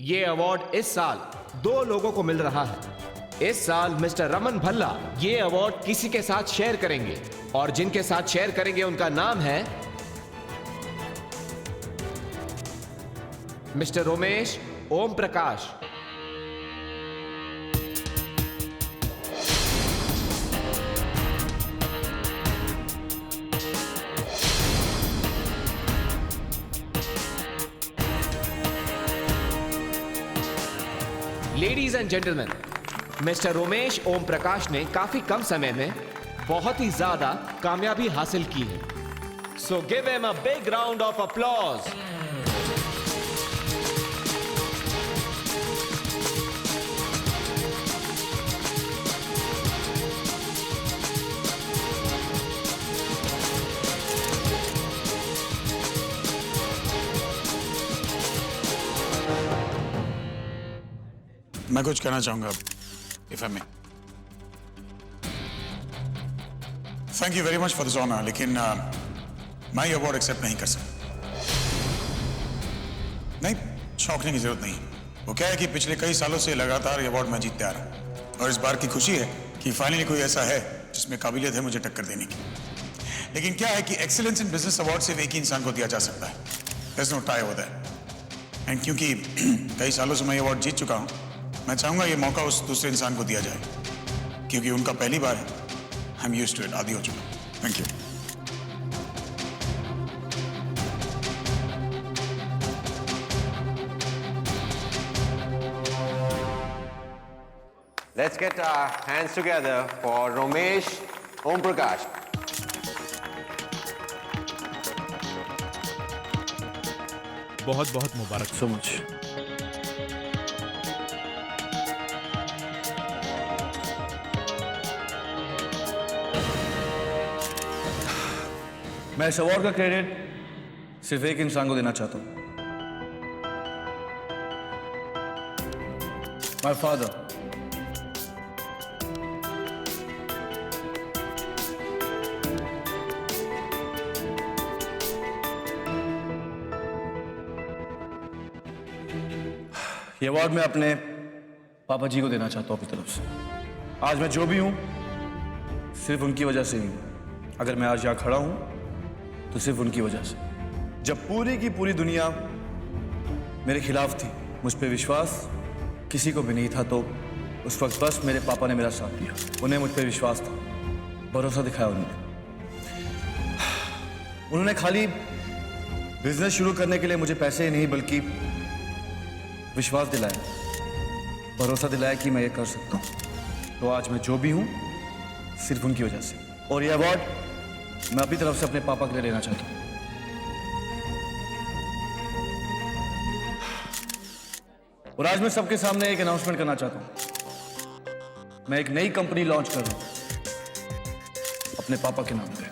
ये अवार्ड इस साल 2 लोगों को मिल रहा है। इस साल मिस्टर रमन भल्ला ये अवार्ड किसी के साथ शेयर करेंगे और जिनके साथ शेयर करेंगे उनका नाम है mister Romesh Om Prakash. Ladies and gentleman, mister Romesh Om Prakash ने काफी कम समय में बहुत ही ज्यादा कामयाबी हासिल की है। So give him a big round of applause. मैं कुछ कहना चाहूंगा, if I may. Thank you very much for this honour, लेकिन मैं ये अवार्ड एक्सेप्ट नहीं कर सकता। नहीं, चौंकने की जरूरत नहीं। वो क्या है कि पिछले कई सालों से लगातार ये अवार्ड मैं जीतते आ रहा हूं और इस बार की खुशी है कि फाइनली कोई ऐसा है जिसमें काबिलियत है मुझे टक्कर देने की। लेकिन क्या है कि एक्सीलेंस इन बिजनेस अवार्ड सिर्फ एक ही इंसान को दिया जा सकता है। There is no tie over that. And क्योंकि कई सालों से मैं ये अवार्ड जीत चुका हूं, मैं चाहूंगा ये मौका उस दूसरे इंसान को दिया जाए, क्योंकि उनका पहली बार है। I am used to it, आदी हो चुका। Thank you. Let's get our hands together for Romesh Om Prakash. बहुत बहुत मुबारक। so much. मैं इस अवार्ड का क्रेडिट सिर्फ एक इंसान को देना चाहता हूं, माय फादर। ये अवार्ड मैं अपने पापा जी को देना चाहता हूं अपनी तरफ से। आज मैं जो भी हूं सिर्फ उनकी वजह से ही हूं। अगर मैं आज यहां खड़ा हूं तो सिर्फ उनकी वजह से। जब पूरी की पूरी दुनिया मेरे खिलाफ थी, मुझ पे विश्वास किसी को भी नहीं था, तो उस वक्त बस मेरे पापा ने मेरा साथ दिया। उन्हें मुझ पे विश्वास था, भरोसा दिखाया उन्होंने खाली बिजनेस शुरू करने के लिए मुझे पैसे ही नहीं बल्कि विश्वास दिलाया, भरोसा दिलाया कि मैं ये कर सकता हूं। तो आज मैं जो भी हूं सिर्फ उनकी वजह से। और ये अवार्ड मैं अपनी तरफ से अपने पापा के लिए लेना चाहता हूं। और आज मैं सबके सामने एक अनाउंसमेंट करना चाहता हूं। मैं एक नई कंपनी लॉन्च कर रहा हूं अपने पापा के नाम पे।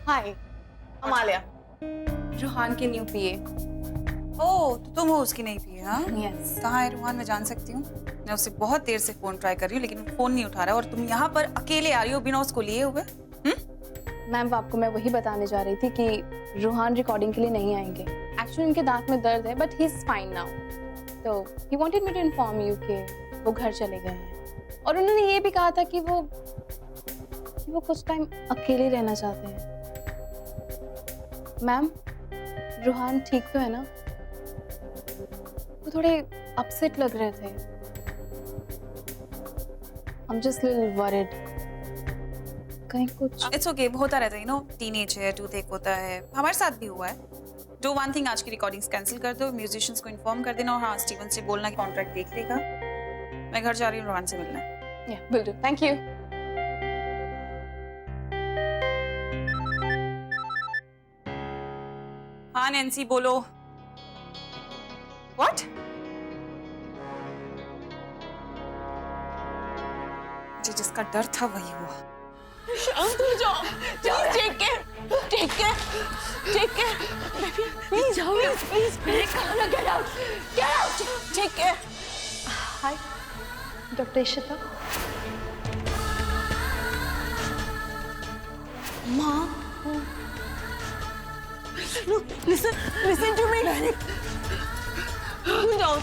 हाय, अमालिया, रूहान के न्यू पीए। ओह, तो तुम हो उसकी नई पीए? हाँ, यस। कहाँ है रूहान? मैं जान सकती हूँ? मैं उससे बहुत देर से फोन ट्राई कर रही हूँ लेकिन फोन नहीं उठा रहा है, और तुम यहाँ पर अकेले आ रही हो बिना उसको लिए हुए? मैम, आपको मैं वही बताने जा रही थी कि रूहान रिकॉर्डिंग के लिए नहीं आएंगे। एक्चुअली उनके दांत में दर्द है, but he is fine now. तो he wanted me to inform you कि वो घर चले गए हैं, और उन्होंने ये भी कहा था कि वो कुछ टाइम अकेले रहना चाहते हैं। मैम, रूहान ठीक तो है ना? वो थोड़े अपसेट लग रहे थे। I'm just a little worried. कहीं कुछ? इट्स ओके, होता रहता है, यू नो, टीनेज है, टूथ एक होता है, हमारे साथ भी हुआ है। डू वन थिंग, आज की रिकॉर्डिंग्स कैंसिल कर दो, म्यूजिशियंस को इन्फॉर्म कर देना, और हाँ, स्टीवन से बोलना कि कॉन्ट्रैक्ट देख लेगा। मैं घर जा रही हूँ रूहान से मिलना। Yeah, will do. Thank you. हाँ नैन्सी, बोलो। What? मुझे जिसका डर था वही हुआ। शांत हो जाओ। जाओ, take care, take care, take care. Please जाओ, please please. Get out, get out, take care. Hi doctor Ishita. माँ, listen to me. Cool down.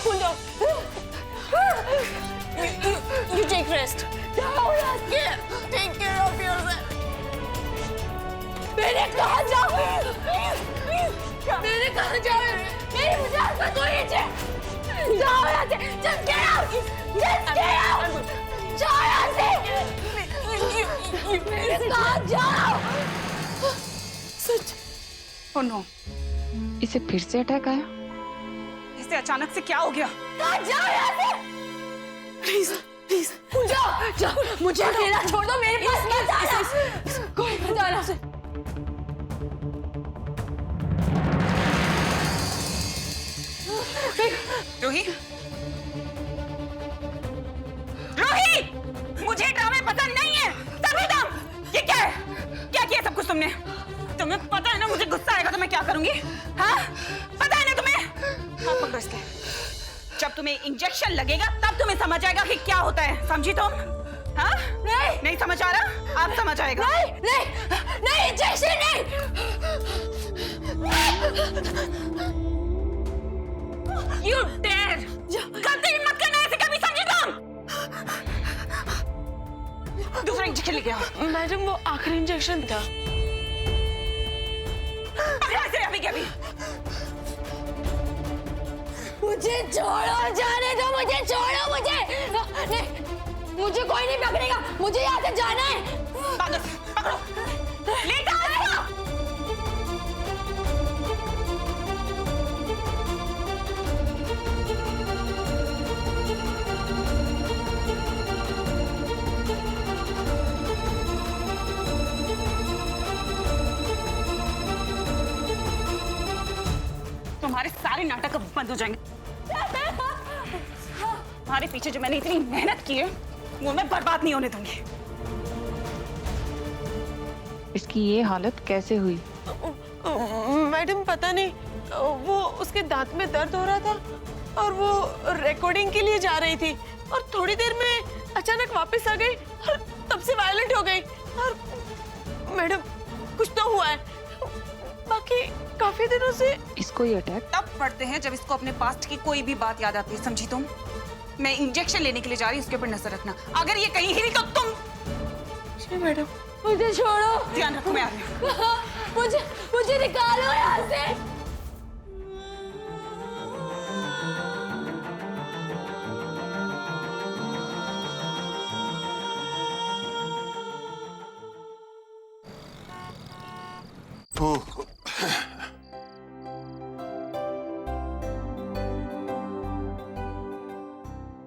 Cool down. You take rest. Take care of yourself. मेरे कहाँ जाओ? मेरे कहाँ जाओ? मेरी मजाक मत दो नीचे। जाओ यहाँ से। Just get out. Just get out. जाओ यहाँ से। मेरे कहाँ जाओ? सच। Oh no, इसे फिर से अटैक आया? इसे अचानक से क्या हो गया? जाओ यहाँ से। प्लीज प्लीज जाओ जाओ। मुझे अकेला छोड़ दो। मेरे पास मत आना। कोई मत आना से। रोही, रोही, मुझे ड्रामे पसंद नहीं है। तभी तुम ये क्या है? क्या किया सब कुछ तुमने? तुम्हें पता है ना मुझे गुस्सा आएगा तो मैं क्या करूंगी? हाँ, पता है ना तुम्हें? हाँ, पकड़ो इसके। जब तुम्हें इंजेक्शन लगेगा तब तुम्हें समझ आएगा कि क्या होता है। समझी तुम? हाँ? नहीं समझ आ रहा? आप समझ आएगा। नहीं इंजेक्शन नहीं। You dare! गलती मत करना ऐसे कभी, समझी तुम? दूसरा इंजेक्शन लेके आओ। मैडम वो आखिरी इंजेक्शन था। अभी क्या भी? मुझे छोड़ो, जाने दो मुझे, छोड़ो मुझे। नहीं, मुझे कोई नहीं पकड़ेगा। मुझे यहाँ से जाना है। पकड़ो, ले जाओ। तुम्हारे सारे नाटक अब बंद हो जाएंगे। तुम्हारे पीछे जो मैंने इतनी मेहनत की है वो मैं बर्बाद नहीं होने दूंगी। इसकी ये हालत कैसे हुई? मैडम पता नहीं, वो उसके दांत में दर्द हो रहा था और वो रिकॉर्डिंग के लिए जा रही थी और थोड़ी देर में अचानक वापस आ गई और तब से वायलेंट हो गई। और मैडम कुछ तो हुआ है, बाकी काफी दिनों से इसको ये अटैक तब पढ़ते हैं जब इसको अपने पास्ट की कोई भी बात याद आती है। समझी तुम? मैं इंजेक्शन लेने के लिए जा रही हूँ, उसके ऊपर नजर रखना। अगर ये कहीं हिली तो तुम। जी मैडम, मुझे छोड़ो। ध्यान रखो, मैं आ रही हूँ। मुझे निकालो यहाँ से।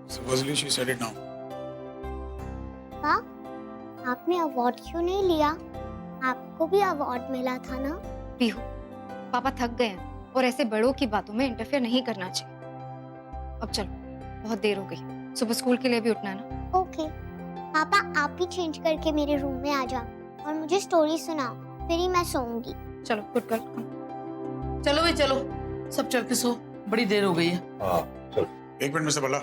Supposedly she said it now. आपने अवार्ड क्यों नहीं लिया? आपको भी अवार्ड मिला था ना? पीहू, पापा थक गए हैं और ऐसे बड़ों की बातों में इंटरफेयर नहीं करना चाहिए। अब चलो, बहुत देर हो गई, सुबह स्कूल के लिए भी उठना है ना। ओके। पापा आप भी चेंज करके मेरे रूम में आ जाओ और मुझे स्टोरी सुनाओ, फिर ही मैं सोऊंगी। चलो, गुड गर्ल। चलो भाई चलो, सब चल के सो, बड़ी देर हो गई है। हाँ चलो। एक मिनट मिस्टर बल्ला,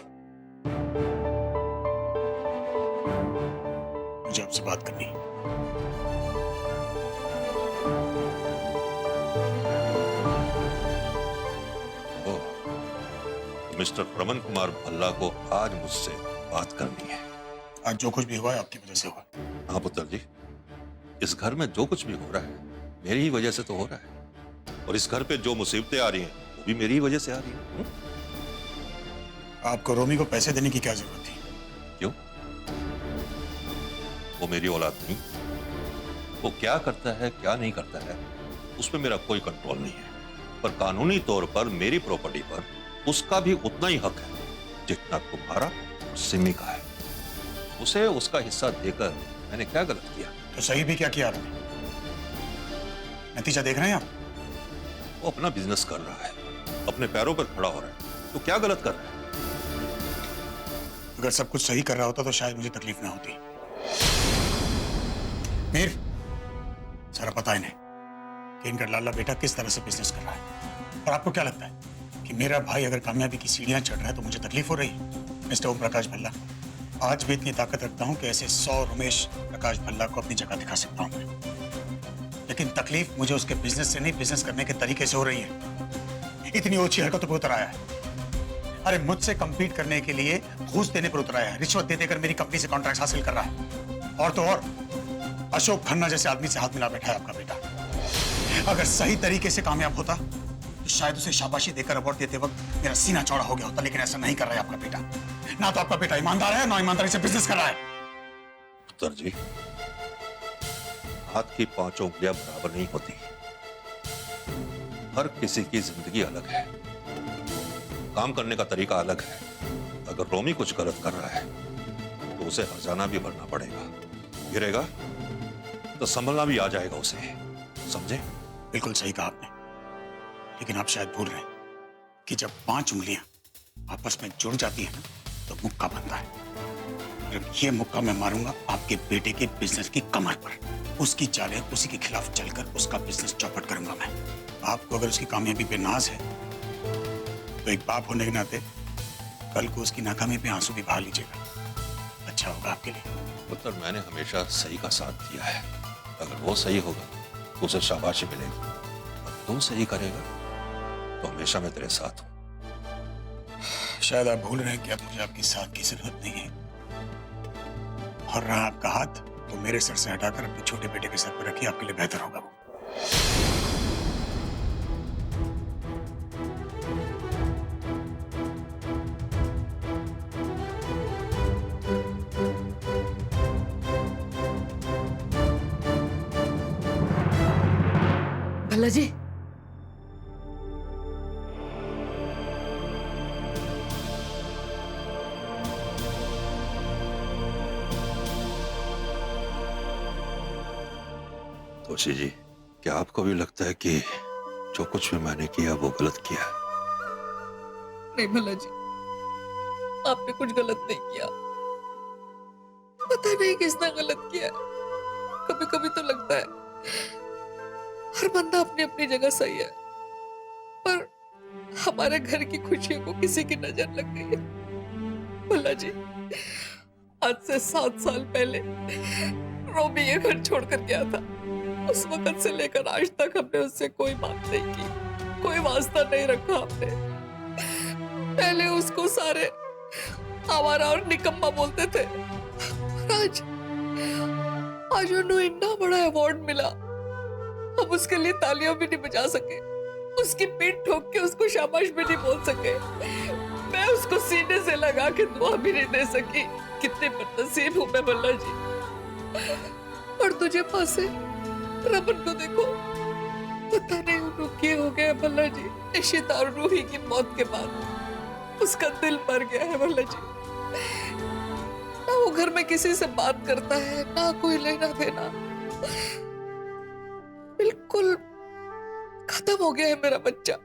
मुझे आपसे बात करनी है। मिस्टर रमन कुमार भल्ला को आज मुझसे बात करनी है। आज जो कुछ भी हुआ है आपकी वजह से हुआ। हाँ पुत्र जी, इस घर में जो कुछ भी हो रहा है मेरी ही वजह से तो हो रहा है, और इस घर पे जो मुसीबतें आ रही हैं वो भी मेरी ही वजह से आ रही हैं। आपको रोमी को पैसे देने की क्या जरूरत थी? क्यों? वो मेरी औलाद नहीं, वो क्या करता है क्या नहीं करता है उसमें मेरा कोई कंट्रोल नहीं है, पर कानूनी तौर पर मेरी प्रॉपर्टी पर उसका भी उतना ही हक है जितना तुम्हारा और सिमी का है। उसे उसका हिस्सा देकर मैंने क्या गलत किया? तो सही भी क्या किया आपने? नतीजा देख रहे हैं आप? वो अपना बिजनेस कर रहा है, अपने पैरों पर खड़ा हो रहा है, तो क्या गलत कर रहा है? अगर सब कुछ सही कर रहा होता तो शायद मुझे तकलीफ ना होती। मीर, सारा पता है इन्हें कि इनका लाला बेटा किस तरह से बिजनेस कर रहा है। और आपको क्या लगता है कि मेरा भाई अगर कामयाबी की सीढ़ियां चढ़ रहा है तो मुझे तकलीफ हो रही है? मिस्टर ओम प्रकाश भल्ला, आज भी इतनी ताकत रखता हूं कि ऐसे 100 रमेश प्रकाश भल्ला को अपनी जगह दिखा सकता हूं मैं। लेकिन तकलीफ मुझे उसके बिजनेस से नहीं, बिजनेस करने के तरीके से हो रही है। इतनी ओछी हरकतों पर उतर आया है। अरे मुझसे कंपीट करने के लिए घूस देने पर उतर आया है, रिश्वत दे देकर मेरी कंपनी से कॉन्ट्रैक्ट हासिल कर रहा है। और तो और अशोक खन्ना जैसे आदमी से हाथ मिला बैठा है आपका बेटा। अगर सही तरीके से कामयाब होता तो शायद उसे शाबाशी देकर अवार्ड देते वक्त मेरा सीना चौड़ा हो गया होता, लेकिन ऐसा नहीं कर रहा है आपका बेटा। ना तो आपका बेटा ईमानदार है, ना ईमानदारी से बिजनेस कर रहा है। पुत्र जी, हाथ की 5 उंगलियां बराबर नहीं होती। हर किसी की जिंदगी अलग है, काम करने का तरीका अलग है। अगर रोमी कुछ गलत कर रहा है तो उसे हर्जाना भी भरना पड़ेगा, गिरेगा तो संभलना भी आ जाएगा उसे, समझे? बिल्कुल सही कहा आपने, लेकिन आप शायद भूल रहे हैं कि जब 5 उंगलियां आपस में जुड़ जाती है ना तो मुक्का बनता है। और ये मुक्का मैं मारूंगा आपके बेटे के बिजनेस की कमर पर। उसकी चालें उसी के खिलाफ चलकर उसका बिजनेस चौपट करूंगा मैं। आपको अगर उसकी कामयाबी पे नाज है तो एक बाप होने के नाते कल को उसकी नाकामी पे आंसू भी बहा लीजिएगा, अच्छा होगा आपके लिए। पुत्र, मैंने हमेशा सही का साथ दिया है। अगर वो सही होगा तो उसे शाबाशी मिलेगी। और तुम सही करेगा तो हमेशा मैं तेरे साथ हूं। शायद आप भूल रहे हैं कि अब मुझे आपके साथ की जरूरत नहीं है। और रहा आपका हाथ तो मेरे सर से हटाकर अपने छोटे बेटे के सर पर रखिए, आपके लिए बेहतर होगा वो। भल्ला जी, तोशी जी, क्या आपको भी लगता है कि जो कुछ भी मैंने किया वो गलत किया? नहीं भल्ला जी, आपने कुछ गलत नहीं किया। पता नहीं किसने गलत किया। कभी कभी तो लगता है हर बंदा अपनी अपनी जगह सही है, पर हमारे घर की खुशियों को किसी की नजर लग गई है। भल्ला जी, आज से 7 साल पहले रोमी ये घर छोड़कर गया था। उस वक्त से लेकर आज तक हमने उससे कोई बात नहीं की, कोई वास्ता नहीं रखा हमने। पहले उसको सारे आवारा और निकम्मा बोलते थे। आज उन्हें इतना बड़ा अवार्ड मिला, हम उसके लिए तालियां भी नहीं बजा सके, उसकी पीठ ठोक के उसको शाबाश भी नहीं बोल सके, मैं उसको सीने से लगा के दुआ भी नहीं दे सकी। कितने बदनसीब हूं मैं भल्ला जी। और तुझे पासे रमन को देखो, पता नहीं उन्हों क्या हो गया भल्ला जी। इशित और रूही की मौत के बाद उसका दिल मर गया है भल्ला जी। ना वो घर में किसी से बात करता है, ना कोई लेना देना, बिल्कुल खत्म हो गया है मेरा बच्चा।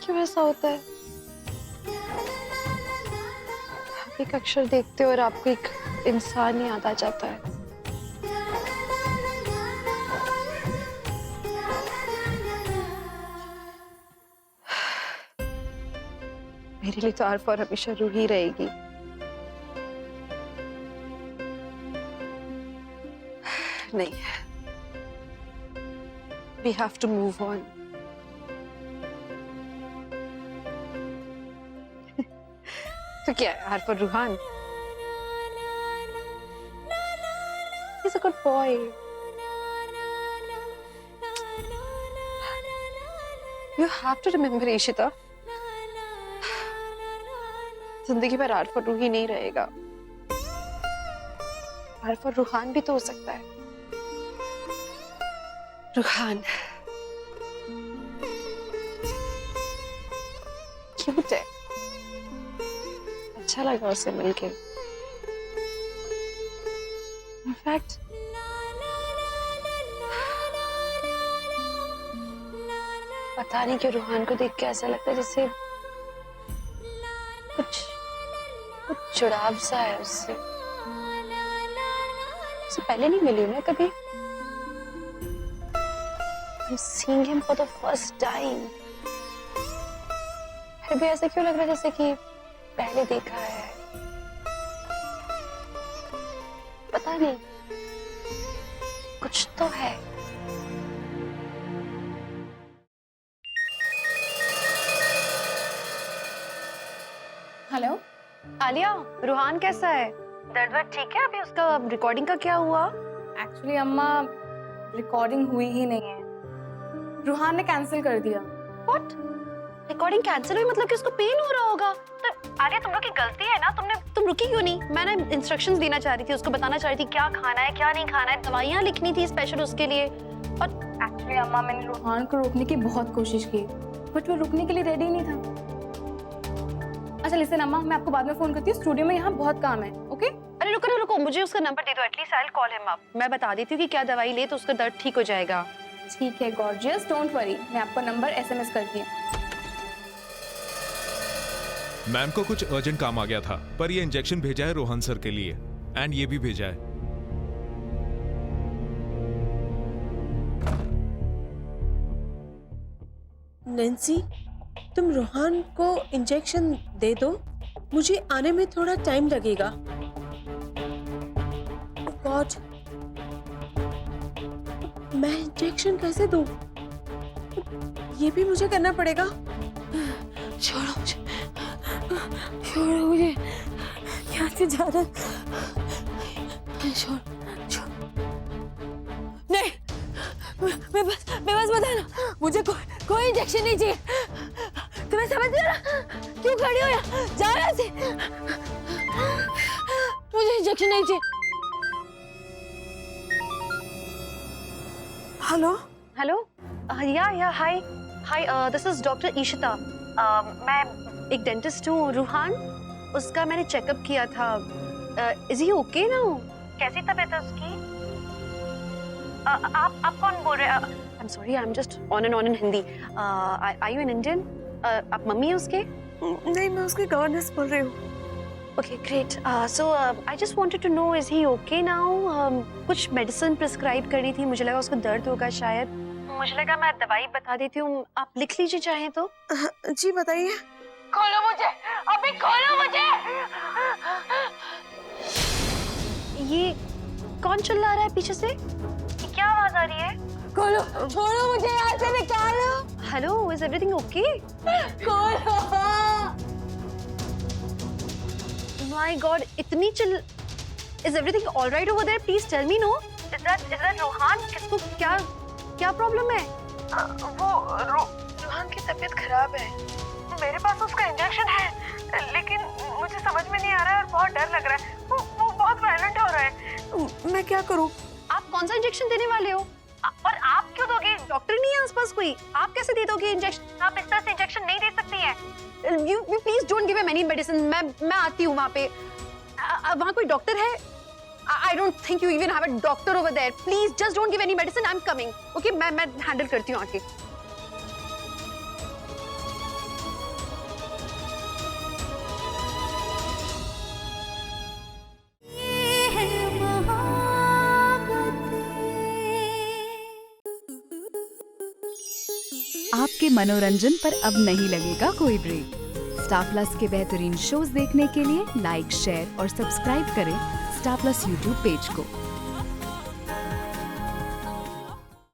क्यों ऐसा होता है? आप एक अक्षर देखते हो और आपको एक इंसान याद आ जाता है। मेरे लिए तो आरफ और हमेशा रूही रहेगी। नहीं, we have to move on. तो क्या है, हर for Ruhaan. He's a good boy. You have to remember, Ishita. जिंदगी भर आर फॉर रूही नहीं रहेगा, आर फॉर रूहान भी तो हो सकता है। रूहान क्यूट है, अच्छा लगा उसे मिलके। इनफैक्ट पता नहीं क्यों रूहान को देख के ऐसा लगता है जैसे कुछ जुड़ाव सा है उससे। उससे पहले नहीं मिली मैं कभी। I'm seeing him for the first time. फिर भी ऐसा क्यों लग रहा है जैसे कि पहले देखा है। पता नहीं, कुछ तो है। हेलो आलिया, रूहान कैसा है? दर्द वर्द ठीक है? अभी उसका रिकॉर्डिंग का क्या हुआ? एक्चुअली अम्मा, रिकॉर्डिंग हुई ही नहीं है, रूहान ने कैंसिल कर दिया। व्हाट? रिकॉर्डिंग कैंसिल हुई मतलब कि उसको पेन हो रहा होगा? तो आलिया तुम लोग की गलती है ना, तुम रुकी क्यों नहीं? मैंने इंस्ट्रक्शंस देना चाह रही थी, उसको बताना चाह रही थी क्या खाना है क्या नहीं खाना है, दवाइयाँ लिखनी थी स्पेशल उसके लिए। और एक्चुअली अम्मा, मैंने रूहान को रोकने की बहुत कोशिश की, बट वो रुकने के लिए रेडी नहीं था। अच्छा लिसन अम्मा, मैं आपको बाद में फोन करती हूँ, स्टूडियो में यहाँ बहुत काम है। ओके? अरे रुको, मुझे उसका नंबर दे दो, at least I will call him up. मैं बता देती हूँ कि क्या दवाई ले तो उसका दर्द ठीक हो जाएगा। ठीक है गॉर्जियस, डोंट वरी, मैं आपको नंबर एसएमएस करती हूँ। मैम को कुछ अर्जेंट काम आ गया था, पर ये इंजेक्शन भेजा है रोहन सर के लिए, एंड ये भी भेजा है। नैन्सी, तुम रोहान को इंजेक्शन दे दो, मुझे आने में थोड़ा टाइम लगेगा। गॉड, मैं इंजेक्शन कैसे दूं? ये भी मुझे करना पड़ेगा। छोड़ो मुझे, यहाँ से जाना। छोड़। नहीं, मैं बस बताना, मुझे कोई इंजेक्शन नहीं चाहिए। तुम्हें समझ नहीं आ रहा? क्यों खड़ी हो यहाँ? जा रहा से। मुझे इंजेक्शन नहीं चाहिए। हेलो या हाय, दिस इज डॉक्टर ईशिता। मैं एक डेंटिस्ट हूँ। रूहान, उसका मैंने चेकअप किया था। इज ही ओके ना? कैसी तबीयत है उसकी? आप कौन बोल रहे हैं? I am sorry, I am just on in Hindi. Are you an Indian? आप मम्मी है उसके? नहीं, मैं उसकी गवर्नेंस बोल रही हूँ। Okay great. So I just wanted to know, is he okay now? कुछ मेडिसिन प्रिस्क्राइब करी थी, मुझे लगा उसको दर्द होगा शायद। मुझे लगा मैं दवाई बता देती हूँ, आप लिख लीजिए चाहें तो। जी बताइए। खोलो मुझे, अभी खोलो मुझे। ये कौन चिल्ला रहा है पीछे से? क्या आवाज आ रही है? खोलो मुझे, यहाँ से निकालो। Hello, is everything okay? खोलो। माय गॉड, इतनी is everything alright over there? Please tell me. No, is that Rohan? किसको क्या प्रॉब्लम है? वो रोहान की तबीयत खराब है। मेरे पास उसका इंजेक्शन है, लेकिन मुझे समझ में नहीं आ रहा है और बहुत डर लग रहा है। वो बहुत वायलेंट हो रहा है। मैं क्या करूं? आप कौन सा इंजेक्शन देने वाले हो? और आप क्यों दोगे? डॉक्टर नहीं है आसपास कोई, आप कैसे दे दोगे इंजेक्शन? आप इस तरह से इंजेक्शन नहीं दे सकती हैं। You please don't give him any medicine. मैं आती हूँ वहाँ पे। वहाँ कोई डॉक्टर है? I don't think you even have a doctor over there. Please just don't give any medicine. I'm coming. Okay, मैं handle करती हूँ आके। आपके मनोरंजन पर अब नहीं लगेगा कोई ब्रेक। स्टार प्लस के बेहतरीन शोज देखने के लिए लाइक, शेयर और सब्सक्राइब करें स्टार प्लस यूट्यूब पेज को।